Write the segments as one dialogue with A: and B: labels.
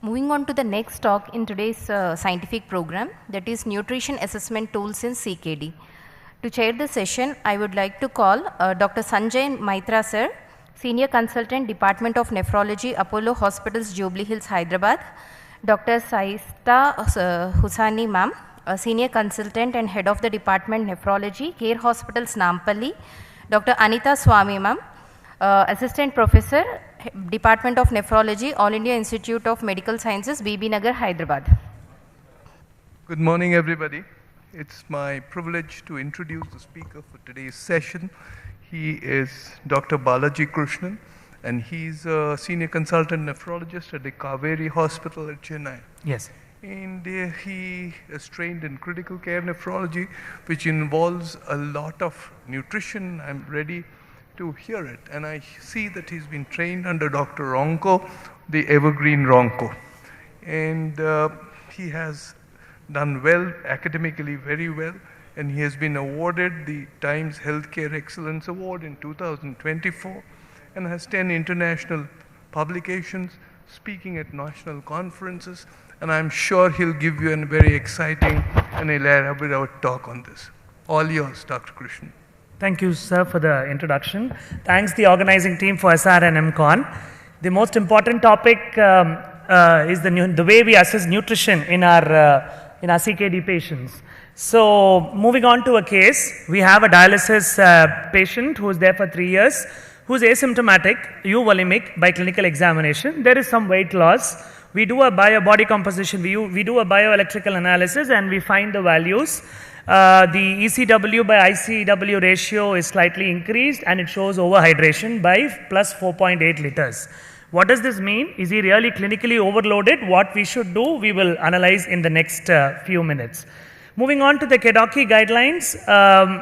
A: Moving on to the next talk in today's scientific program, that is Nutrition Assessment Tools in CKD. To chair the session, I would like to call Dr. Sanjay Maitra sir, Senior Consultant, Department of Nephrology, Apollo Hospitals, Jubilee Hills, Hyderabad. Dr. Saista Husani ma'am, Senior Consultant and Head of the Department Nephrology, Care Hospitals, Nampalli. Dr. Anita Swami ma'am, Assistant Professor, Department of Nephrology, All India Institute of Medical Sciences, BB Nagar, Hyderabad.
B: Good morning, everybody. It's my privilege to introduce the speaker for today's session. He is Dr. Balaji Kirushnan, and he's a senior consultant nephrologist at the Kaveri Hospital at Chennai.
C: Yes.
B: And he is trained in critical care nephrology, which involves a lot of nutrition. I'm ready to hear it. And I see that he's been trained under Dr. Ronco, the evergreen Ronco. And he has done well academically, very well. And he has been awarded the Times Healthcare Excellence Award in 2024 and has 10 international publications, speaking at national conferences. And I'm sure he'll give you a very exciting and elaborate talk on this. All yours, Dr. Krishnan.
C: Thank you, sir, for the introduction. Thanks the organizing team for SR and MCon. The most important topic is the way we assess nutrition in our CKD patients. So, moving on to a case, we have a dialysis patient who is there for 3 years, who is asymptomatic, euvolemic by clinical examination. There is some weight loss. We do a body composition, we do a bioelectrical analysis, and we find the values. The ECW by ICW ratio is slightly increased, and it shows overhydration by plus 4.8 liters. What does this mean? Is he really clinically overloaded? What we should do, we will analyze in the next few minutes. Moving on to the KDOQI guidelines,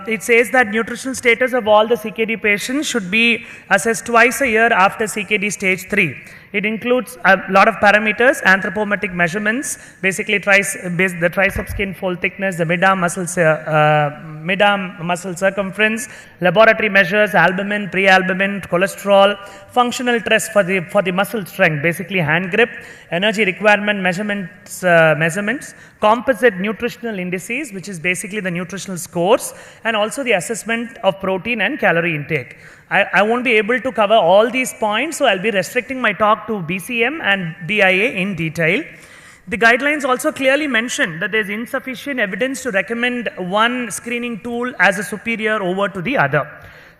C: it says that nutritional status of all the CKD patients should be assessed twice a year after CKD stage 3. It includes a lot of parameters, anthropometric measurements, basically the tricep skin fold thickness, the mid-arm muscle circumference, laboratory measures, albumin, pre-albumin, cholesterol, functional test for the muscle strength, basically hand grip, energy requirement measurements, composite nutritional indices, which is basically the nutritional scores, and also the assessment of protein and calorie intake. I won't be able to cover all these points, so I'll be restricting my talk to BCM and BIA in detail. The guidelines also clearly mention that there's insufficient evidence to recommend one screening tool as a superior over to the other.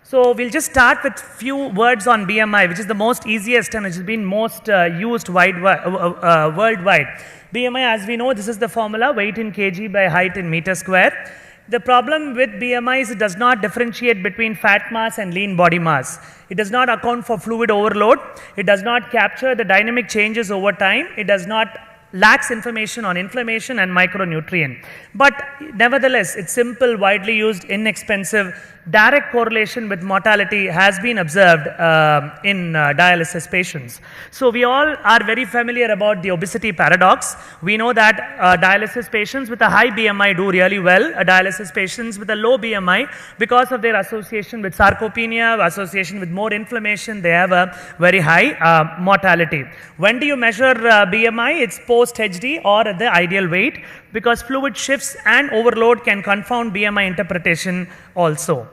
C: So we'll just start with few words on BMI, which is the most easiest and which has been most used worldwide. BMI, as we know, this is the formula, weight in kg by height in meter square. The problem with BMI is it does not differentiate between fat mass and lean body mass. It does not account for fluid overload. It does not capture the dynamic changes over time. It does not lacks information on inflammation and micronutrient. But nevertheless, it's simple, widely used, inexpensive, direct correlation with mortality has been observed in dialysis patients. So we all are very familiar about the obesity paradox. We know that dialysis patients with a high BMI do really well. Dialysis patients with a low BMI, because of their association with sarcopenia, association with more inflammation, they have a very high mortality. When do you measure BMI? It's post-HD or at the ideal weight, because fluid shifts and overload can confound BMI interpretation also.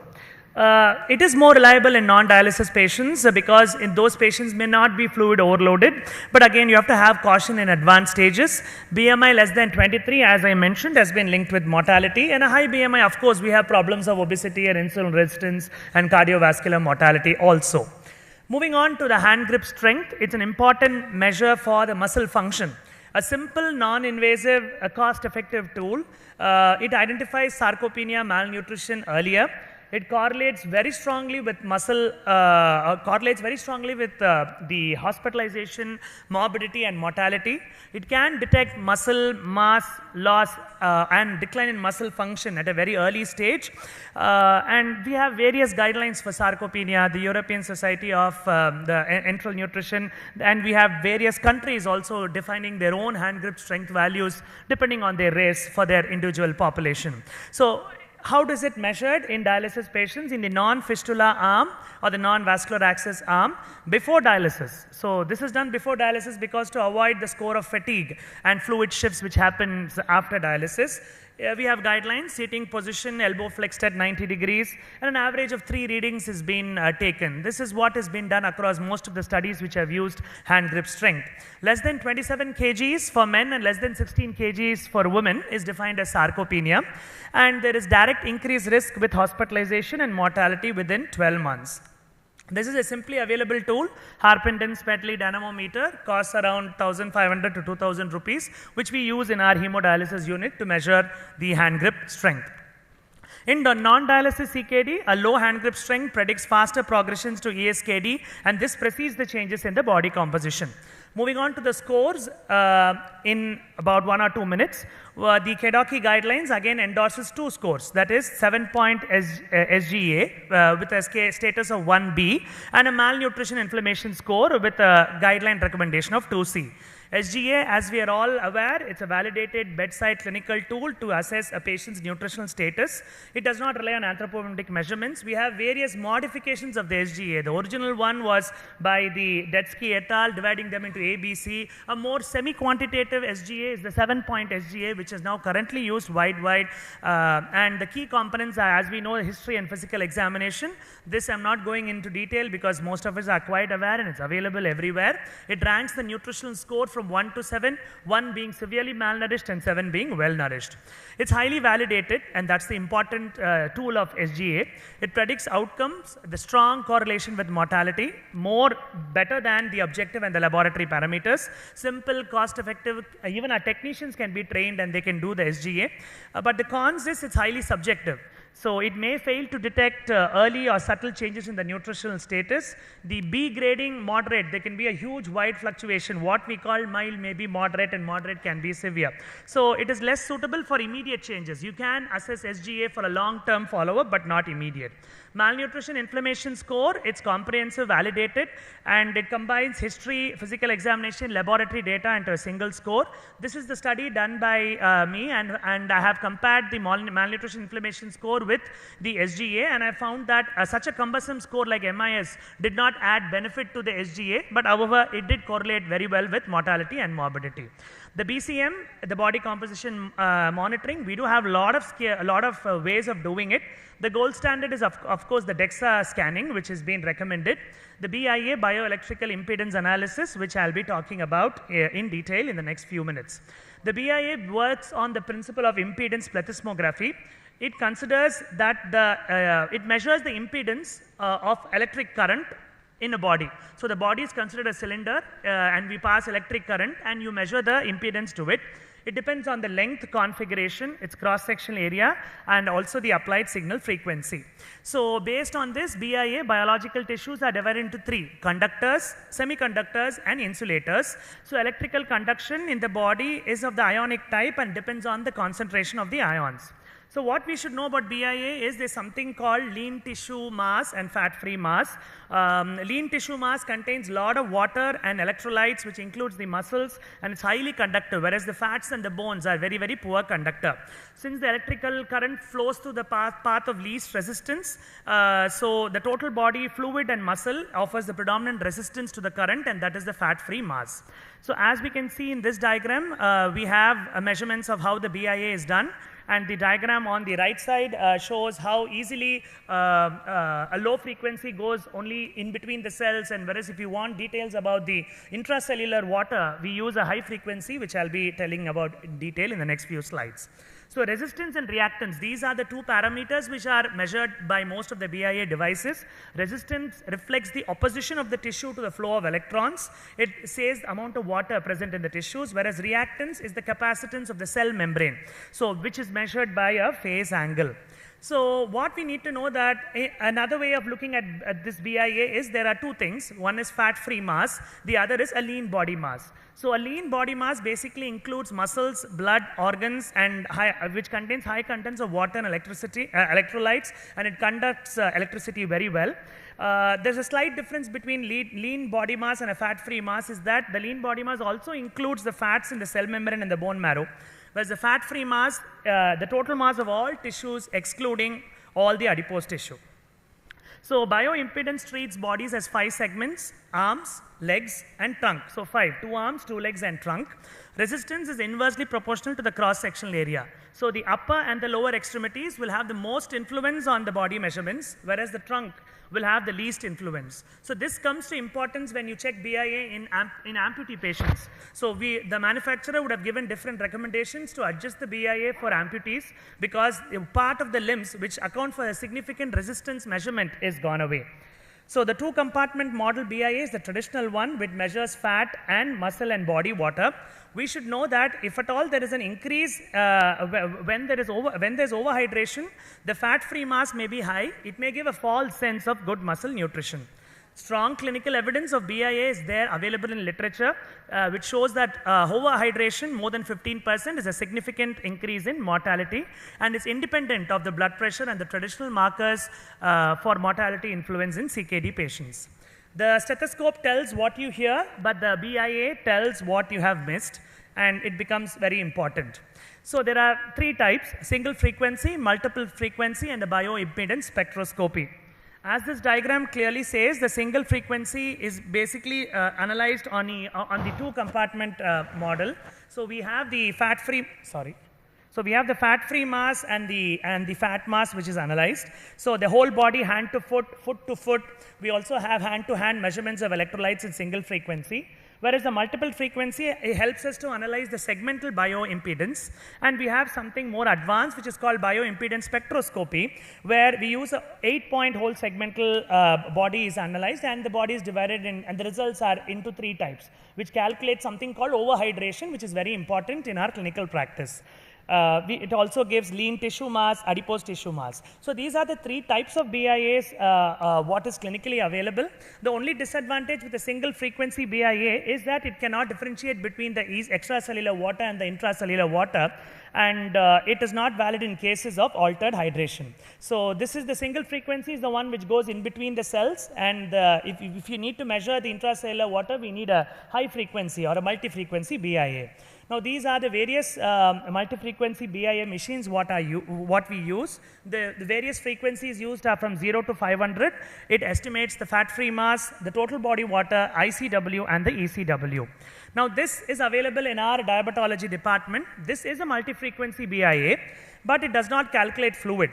C: It is more reliable in non-dialysis patients because in those patients may not be fluid overloaded, but again you have to have caution in advanced stages. BMI less than 23, as I mentioned, has been linked with mortality, and a high BMI, of course, we have problems of obesity and insulin resistance and cardiovascular mortality also. Moving on to the hand grip strength, it's an important measure for the muscle function. A simple, non-invasive, cost-effective tool. It identifies sarcopenia, malnutrition earlier. It correlates very strongly with the hospitalization, morbidity, and mortality. It can detect muscle mass loss and decline in muscle function at a very early stage. And we have various guidelines for sarcopenia, the European Society of the Enteral Nutrition, and we have various countries also defining their own hand grip strength values depending on their race for their individual population. So how does it measured in dialysis patients in the non-fistula arm or the non-vascular access arm before dialysis? So this is done before dialysis because to avoid the score of fatigue and fluid shifts which happens after dialysis. We have guidelines, seating position, elbow flexed at 90 degrees, and an average of 3 readings has been taken. This is what has been done across most of the studies which have used hand grip strength. Less than 27 kgs for men and less than 16 kgs for women is defined as sarcopenia, and there is direct increased risk with hospitalization and mortality within 12 months. This is a simply available tool, Harpenden Spedley dynamometer, costs around 1,500 to 2,000 rupees, which we use in our hemodialysis unit to measure the hand grip strength. In the non-dialysis CKD, a low hand grip strength predicts faster progressions to ESKD, and this precedes the changes in the body composition. Moving on to the scores in about 1 or 2 minutes. The KDOQI guidelines again endorses 2 scores, that is 7-point SGA with a status of 1B and a malnutrition inflammation score with a guideline recommendation of 2C. SGA, as we are all aware, it's a validated bedside clinical tool to assess a patient's nutritional status. It does not rely on anthropometric measurements. We have various modifications of the SGA. The original one was by the Detsky et al., dividing them into A, B, C. A more semi-quantitative SGA is the 7-point SGA, which is now currently used wide. And the key components are, as we know, history and physical examination. This I'm not going into detail because most of us are quite aware and it's available everywhere. It ranks the nutritional score from 1 to 7, 1 being severely malnourished and 7 being well nourished. It's highly validated, and that's the important tool of SGA. It predicts outcomes, the strong correlation with mortality, better than the objective and the laboratory parameters. Simple, cost effective, even our technicians can be trained and they can do the SGA. But the cons is it's highly subjective. So it may fail to detect early or subtle changes in the nutritional status. The B grading moderate, there can be a huge wide fluctuation. What we call mild may be moderate and moderate can be severe. So it is less suitable for immediate changes. You can assess SGA for a long-term follow-up but not immediate. Malnutrition inflammation score, it's comprehensive, validated, and it combines history, physical examination, laboratory data into a single score. This is the study done by me, and I have compared the malnutrition inflammation score with the SGA, and I found that such a cumbersome score like MIS did not add benefit to the SGA, but however, it did correlate very well with mortality and morbidity. The BCM, the body composition monitoring, we do have a lot of ways of doing it. The gold standard is, of course, the DEXA scanning, which has been recommended. The BIA, bioelectrical impedance analysis, which I'll be talking about in detail in the next few minutes. The BIA works on the principle of impedance plethysmography. It considers that it measures the impedance of electric current in a body. So the body is considered a cylinder and we pass electric current and you measure the impedance to it. It depends on the length configuration, its cross-sectional area, and also the applied signal frequency. So based on this, BIA, biological tissues are divided into 3: conductors, semiconductors, and insulators. So electrical conduction in the body is of the ionic type and depends on the concentration of the ions. So what we should know about BIA is there's something called lean tissue mass and fat-free mass. Lean tissue mass contains a lot of water and electrolytes, which includes the muscles, and it's highly conductive, whereas the fats and the bones are very, very poor conductor. Since the electrical current flows through the path of least resistance, so the total body fluid and muscle offers the predominant resistance to the current, and that is the fat-free mass. So as we can see in this diagram, we have measurements of how the BIA is done. And the diagram on the right side shows how easily a low frequency goes only in between the cells, and whereas if you want details about the intracellular water, we use a high frequency, which I'll be telling about in detail in the next few slides. So resistance and reactance, these are the 2 parameters which are measured by most of the BIA devices. Resistance reflects the opposition of the tissue to the flow of electrons. It says the amount of water present in the tissues, whereas reactance is the capacitance of the cell membrane, so which is measured by a phase angle. So what we need to know that another way of looking at this BIA is there are 2 things. One is fat-free mass, the other is a lean body mass. So a lean body mass basically includes muscles, blood, organs, and which contains high contents of water and electricity, electrolytes, and it conducts electricity very well. There's a slight difference between lean body mass and a fat-free mass is that the lean body mass also includes the fats in the cell membrane and the bone marrow, whereas the fat-free mass, the total mass of all tissues excluding all the adipose tissue. So bioimpedance treats bodies as 5 segments: arms, legs, and trunk. So 5, 2 arms, 2 legs, and trunk. Resistance is inversely proportional to the cross-sectional area. So the upper and the lower extremities will have the most influence on the body measurements, whereas the trunk will have the least influence. So this comes to importance when you check BIA in amputee patients. So the manufacturer would have given different recommendations to adjust the BIA for amputees, because part of the limbs which account for a significant resistance measurement is gone away. So the 2-compartment model BIA is the traditional one, which measures fat and muscle and body water. We should know that if at all there is an increase when there is overhydration, the fat-free mass may be high. It may give a false sense of good muscle nutrition. Strong clinical evidence of BIA is there available in literature, which shows that overhydration more than 15% is a significant increase in mortality, and is independent of the blood pressure and the traditional markers for mortality influence in CKD patients. The stethoscope tells what you hear, but the BIA tells what you have missed, and it becomes very important. So there are 3 types: single frequency, multiple frequency, and a bioimpedance spectroscopy. As this diagram clearly says, the single frequency is basically analyzed on the 2-compartment model. So we have the fat-free mass and the fat mass, which is analyzed. So the whole body, hand to foot, foot to foot. We also have hand-to-hand measurements of electrolytes in single frequency. Whereas the multiple frequency, it helps us to analyze the segmental bioimpedance, and we have something more advanced which is called bioimpedance spectroscopy, where we use a 8-point whole segmental body is analyzed, and the body is divided in, and the results are into 3 types, which calculate something called overhydration, which is very important in our clinical practice. It also gives lean tissue mass, adipose tissue mass. So these are the 3 types of BIAs what is clinically available. The only disadvantage with a single frequency BIA is that it cannot differentiate between the extracellular water and the intracellular water, and it is not valid in cases of altered hydration. So this is the single frequency is the one which goes in between the cells, and if you need to measure the intracellular water, we need a high frequency or a multi-frequency BIA. Now these are the various multi-frequency BIA machines what we use. The various frequencies used are from 0 to 500. It estimates the fat-free mass, the total body water, ICW, and the ECW. Now this is available in our diabetology department. This is a multi-frequency BIA, but it does not calculate fluid.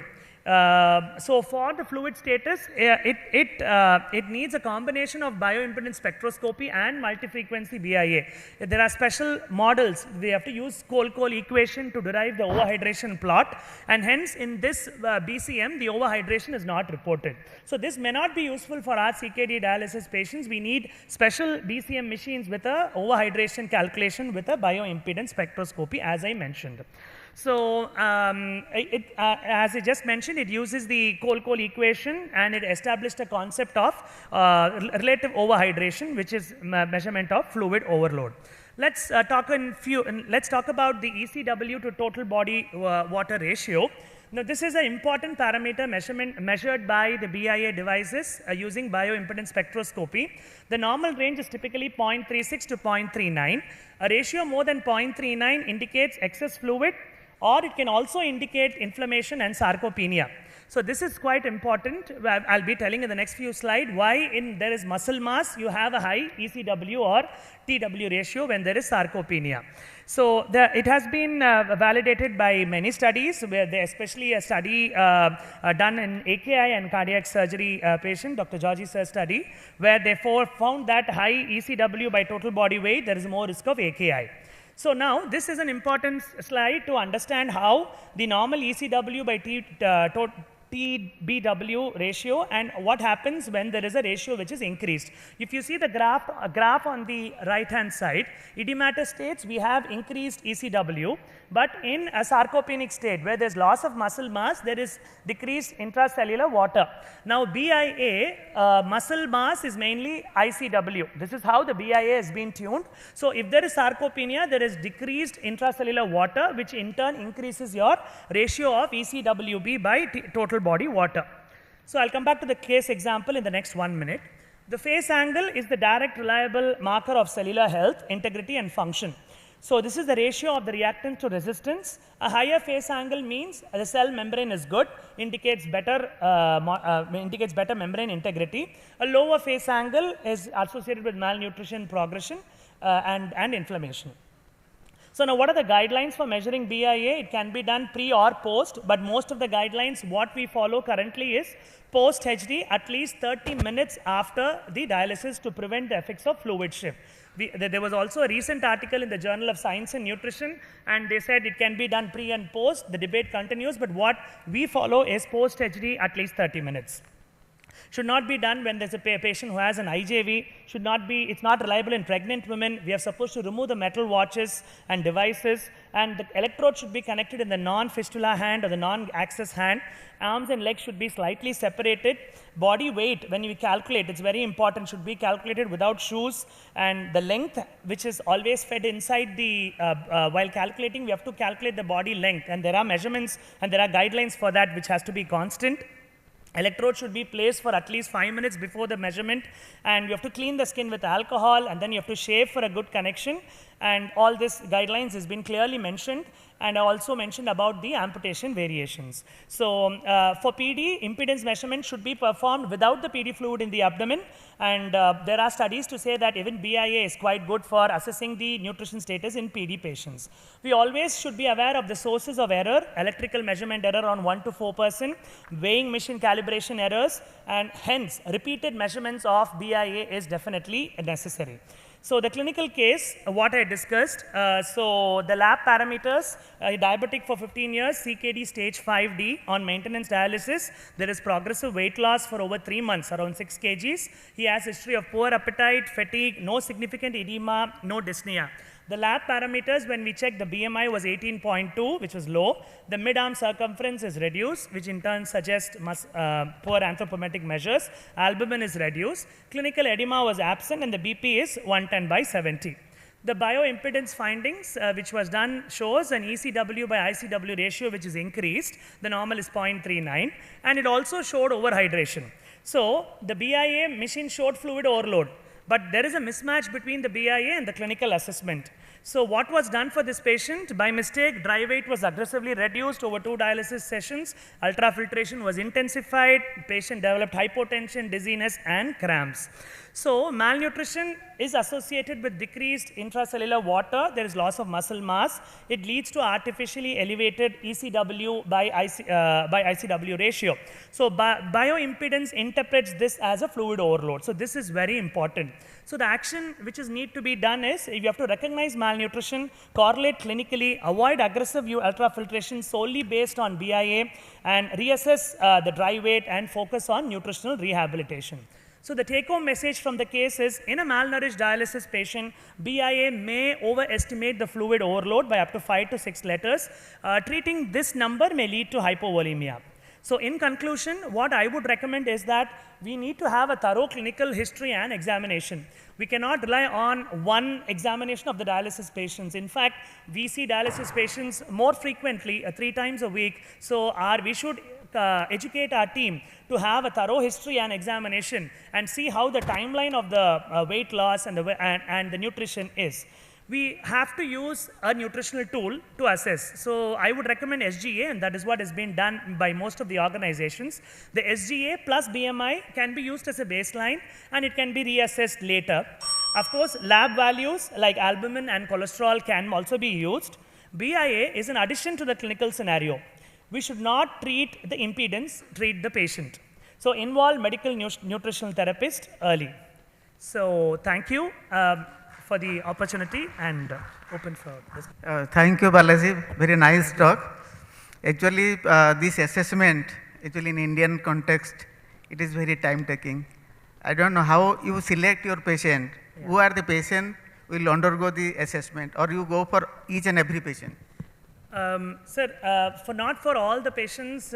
C: So for the fluid status, it needs a combination of bioimpedance spectroscopy and multi-frequency BIA. There are special models. We have to use Cole equation to derive the overhydration plot, and hence in this BCM, the overhydration is not reported. So this may not be useful for our CKD dialysis patients. We need special BCM machines with a overhydration calculation with a bioimpedance spectroscopy, as I mentioned. So as I just mentioned, it uses the Cole equation, and it established a concept of relative overhydration, which is measurement of fluid overload. Let's talk about the ECW to total body water ratio. Now this is an important parameter measured by the BIA devices using bioimpedance spectroscopy. The normal range is typically 0.36 to 0.39. A ratio more than 0.39 indicates excess fluid, or it can also indicate inflammation and sarcopenia. So this is quite important. I'll be telling in the next few slides why there is muscle mass, you have a high ECW or TW ratio when there is sarcopenia. So it has been validated by many studies, where especially a study done in AKI and cardiac surgery patient, Dr. Georgie Sir's study, where they found that high ECW by total body weight, there is more risk of AKI. So now this is an important slide to understand how the normal ECW by TBW ratio and what happens when there is a ratio which is increased. If you see the graph on the right hand side, edematous states we have increased ECW, but in a sarcopenic state where there is loss of muscle mass, there is decreased intracellular water. Now BIA, muscle mass is mainly ICW. This is how the BIA has been tuned. So if there is sarcopenia, there is decreased intracellular water, which in turn increases your ratio of ECWB by total body water. So I'll come back to the case example in the next 1 minute. The phase angle is the direct reliable marker of cellular health, integrity, and function. So this is the ratio of the reactance to resistance. A higher phase angle means the cell membrane is good, indicates better membrane integrity. A lower phase angle is associated with malnutrition progression and inflammation. So now what are the guidelines for measuring BIA? It can be done pre or post, but most of the guidelines what we follow currently is post HD at least 30 minutes after the dialysis to prevent the effects of fluid shift. There was also a recent article in the Journal of Science and Nutrition, and they said it can be done pre and post. The debate continues, but what we follow is post HD at least 30 minutes. Should not be done when there's a patient who has an IJV. It's not reliable in pregnant women. We are supposed to remove the metal watches and devices, and the electrode should be connected in the non-fistula hand or the non-axis hand. Arms and legs should be slightly separated. Body weight, when you calculate, it's very important, should be calculated without shoes, and the length, which is always fed inside the, while calculating, we have to calculate the body length, and there are measurements and there are guidelines for that which has to be constant. Electrode should be placed for at least 5 minutes before the measurement, and you have to clean the skin with alcohol, and then you have to shave for a good connection, and all this guidelines has been clearly mentioned. And I also mentioned about the amputation variations. So for PD, impedance measurement should be performed without the PD fluid in the abdomen, and there are studies to say that even BIA is quite good for assessing the nutrition status in PD patients. We always should be aware of the sources of error: electrical measurement error on 1 to 4%, weighing machine calibration errors, and hence repeated measurements of BIA is definitely necessary. So the clinical case, what I discussed, so the lab parameters, diabetic for 15 years, CKD stage 5D on maintenance dialysis. There is progressive weight loss for over 3 months, around 6 kgs. He has history of poor appetite, fatigue, no significant edema, no dyspnea. The lab parameters, when we checked, the BMI was 18.2, which was low. The mid-arm circumference is reduced, which in turn suggests poor anthropometric measures. Albumin is reduced. Clinical edema was absent, and the BP is 110/70. The bioimpedance findings, which was done, shows an ECW by ICW ratio, which is increased. The normal is 0.39, and it also showed overhydration. So the BIA machine showed fluid overload, but there is a mismatch between the BIA and the clinical assessment. So what was done for this patient? By mistake, dry weight was aggressively reduced over 2 dialysis sessions. Ultrafiltration was intensified. Patient developed hypotension, dizziness, and cramps. So malnutrition is associated with decreased intracellular water. There is loss of muscle mass. It leads to artificially elevated ECW by ICW ratio. So bioimpedance interprets this as a fluid overload. So this is very important. So the action which is need to be done is, you have to recognize malnutrition, correlate clinically, avoid aggressive ultrafiltration solely based on BIA, and reassess the dry weight and focus on nutritional rehabilitation. So the take-home message from the case is, in a malnourished dialysis patient, BIA may overestimate the fluid overload by up to 5 to 6 liters. Treating this number may lead to hypovolemia. So in conclusion, what I would recommend is that we need to have a thorough clinical history and examination. We cannot rely on one examination of the dialysis patients. In fact, we see dialysis patients more frequently, 3 times a week. So we should educate our team to have a thorough history and examination and see how the timeline of the weight loss and the nutrition is. We have to use a nutritional tool to assess. So I would recommend SGA, and that is what has been done by most of the organizations. The SGA plus BMI can be used as a baseline, and it can be reassessed later. Of course, lab values like albumin and cholesterol can also be used. BIA is an addition to the clinical scenario. We should not treat the impedance, treat the patient. So involve medical nutritional therapist early. So thank you for the opportunity, and open for this.
D: Thank you, Balaji. Very nice talk. Actually, this assessment, actually in Indian context, it is very time-taking. I don't know how you select your patient. Yeah. Who are the patient will undergo the assessment, or you go for each and every patient?
C: Sir, not for all the patients.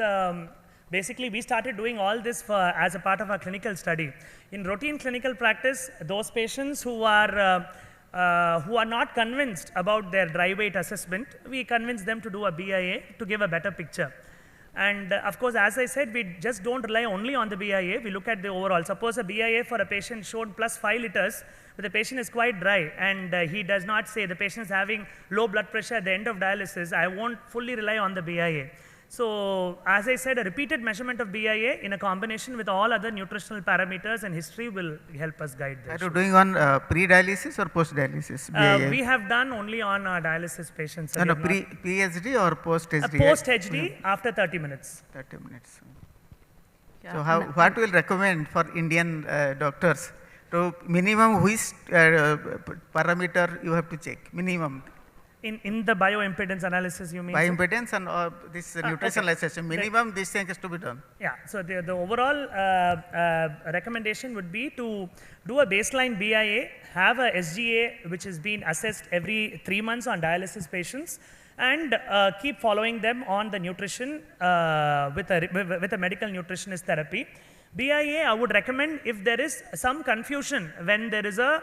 C: Basically, we started doing all this as a part of our clinical study. In routine clinical practice, those patients who are not convinced about their dry weight assessment, we convince them to do a BIA to give a better picture. And of course, as I said, we just don't rely only on the BIA. We look at the overall. Suppose a BIA for a patient showed plus 5 liters, but the patient is quite dry, and he does not say the patient is having low blood pressure at the end of dialysis. I won't fully rely on the BIA. So, as I said, a repeated measurement of BIA in a combination with all other nutritional parameters and history will help us guide this.
D: Are you doing on pre-dialysis or post-dialysis?
C: We have done only on dialysis patients.
D: No, pre-HD or post-HD?
C: Post-HD after 30 minutes.
D: 30 minutes.
A: Yeah.
D: So, what will recommend for Indian doctors to minimum which parameter you have to check? Minimum.
C: In the bioimpedance analysis, you mean?
D: Bioimpedance and this nutritional assessment, minimum these things has to be done.
C: Yeah, so the overall recommendation would be to do a baseline BIA, have a SGA which is being assessed every 3 months on dialysis patients, and keep following them on the nutrition with a medical nutritionist therapy. BIA, I would recommend if there is some confusion when there is a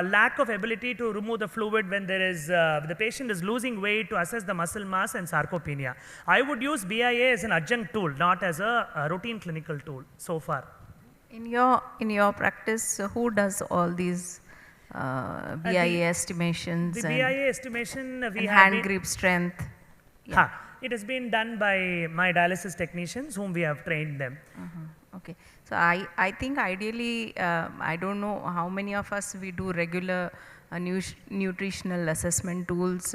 C: lack of ability to remove the fluid, when there is the patient is losing weight, to assess the muscle mass and sarcopenia. I would use BIA as an adjunct tool, not as a routine clinical tool so far.
A: In your practice, who does all these BIA estimations?
C: The BIA estimation we
A: and
C: have
A: hand grip strength. Yeah.
C: It has been done by my dialysis technicians whom we have trained them.
A: Okay, so I think ideally, I don't know how many of us we do regular nutritional assessment tools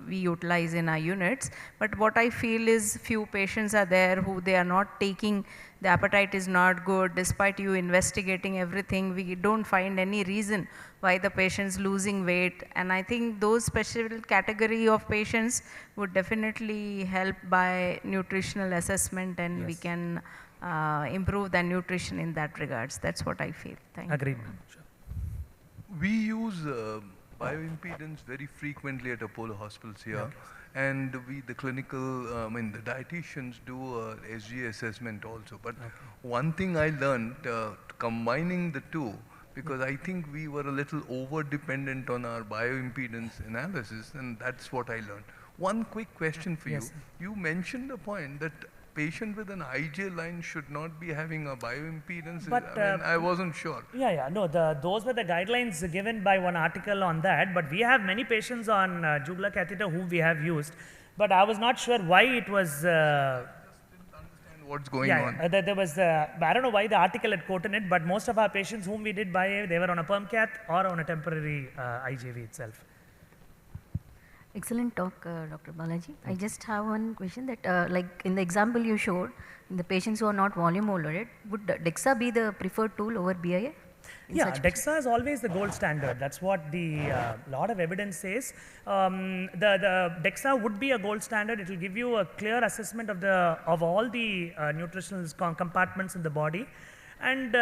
A: we utilize in our units, but what I feel is few patients are there who they are not taking, the appetite is not good, despite you investigating everything, we don't find any reason why the patient's losing weight, and I think those special category of patients would definitely help by nutritional assessment, and
C: Yes.
A: we can improve the nutrition in that regards. That's what I feel. Thank you.
C: Agreed. Sure.
B: We use bioimpedance very frequently at Apollo hospitals here, and the clinical, the dietitians do SGA assessment also. But one thing I learned, combining the two, because I think we were a little over dependent on our bioimpedance analysis, and that's what I learned. One quick question for
C: Yes.
B: you. You mentioned the point that patient with an IJ line should not be having a bioimpedance.
C: But,
B: I wasn't sure.
C: No, those were the guidelines given by one article on that, but we have many patients on jugular catheter whom we have used, but I was not sure why it was...
B: Just didn't understand what's going on.
C: There was, I don't know why the article had quoted it, but most of our patients whom we did BIA, they were on a perm cath or on a temporary IJV itself.
E: Excellent talk, Dr. Balaji. I just have one question that, like in the example you showed, in the patients who are not volume overloaded, would DEXA be the preferred tool over BIA?
C: Yeah, DEXA is always the gold standard. That's what the lot of evidence says. The DEXA would be a gold standard. It will give you a clear assessment of all the nutritional compartments in the body. And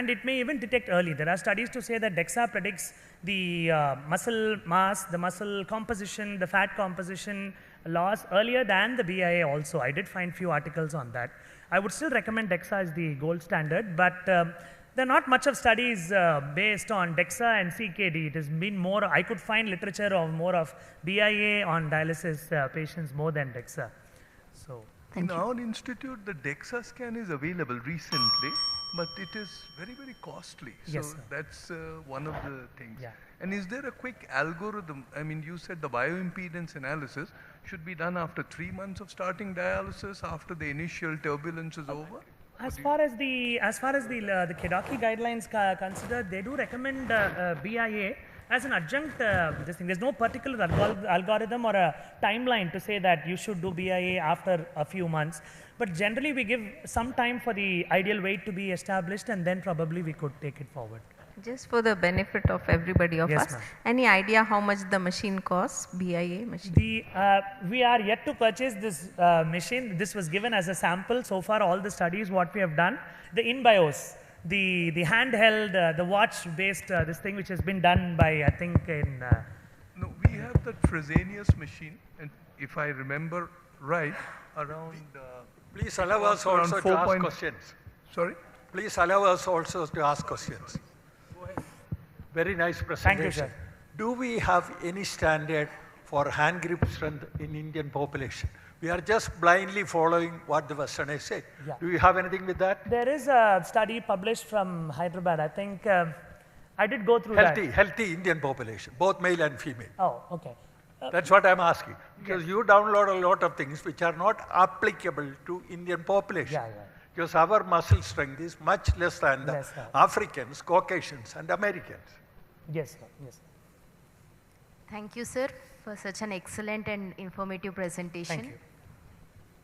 C: it may even detect early. There are studies to say that DEXA predicts the muscle mass, the muscle composition, the fat composition loss earlier than the BIA also. I did find few articles on that. I would still recommend DEXA as the gold standard, but there are not much of studies based on DEXA and CKD. It has been more, I could find literature of more of BIA on dialysis patients more than DEXA. So.
B: In our institute, the DEXA scan is available recently, but it is very, very costly. So
C: Yes, sir.
B: that's one of the things.
C: Yeah.
B: And is there a quick algorithm? I mean, you said the bioimpedance analysis should be done after 3 months of starting dialysis, after the initial turbulence is over?
C: As far as the Kedaki guidelines consider, they do recommend BIA as an adjunct. This thing, there's no particular algorithm or a timeline to say that you should do BIA after a few months. But generally, we give some time for the ideal weight to be established, and then probably we could take it forward.
A: Just for the benefit of everybody of
C: Yes,
A: us,
C: ma'am.
A: any idea how much the machine costs, BIA machine?
C: We are yet to purchase this machine. This was given as a sample. So far, all the studies what we have done, the InBios, the handheld, the watch-based this thing which has been done by, I think, in...
B: No, we have the Fresenius machine, and if I remember right, around...
F: Please allow us
B: around
F: also
B: 4
F: to ask
B: point-
F: questions.
B: Sorry?
F: Please allow us also to ask questions. Very nice presentation.
C: sir.
F: Do we have any standard for hand grip strength in Indian population? We are just blindly following what the Westerners say.
C: Yeah.
F: Do you have anything with that?
C: There is a study published from Hyderabad. I think I did go through that.
F: Healthy Indian population, both male and female.
C: Oh, okay.
F: That's what I'm asking. Because you download a lot of things which are not applicable to Indian population.
C: Yeah, yeah.
F: Because our muscle strength is much less than the Africans, Caucasians, and Americans.
C: Yes, sir. Yes, sir.
A: Thank you, sir, for such an excellent and informative presentation.
C: Thank you.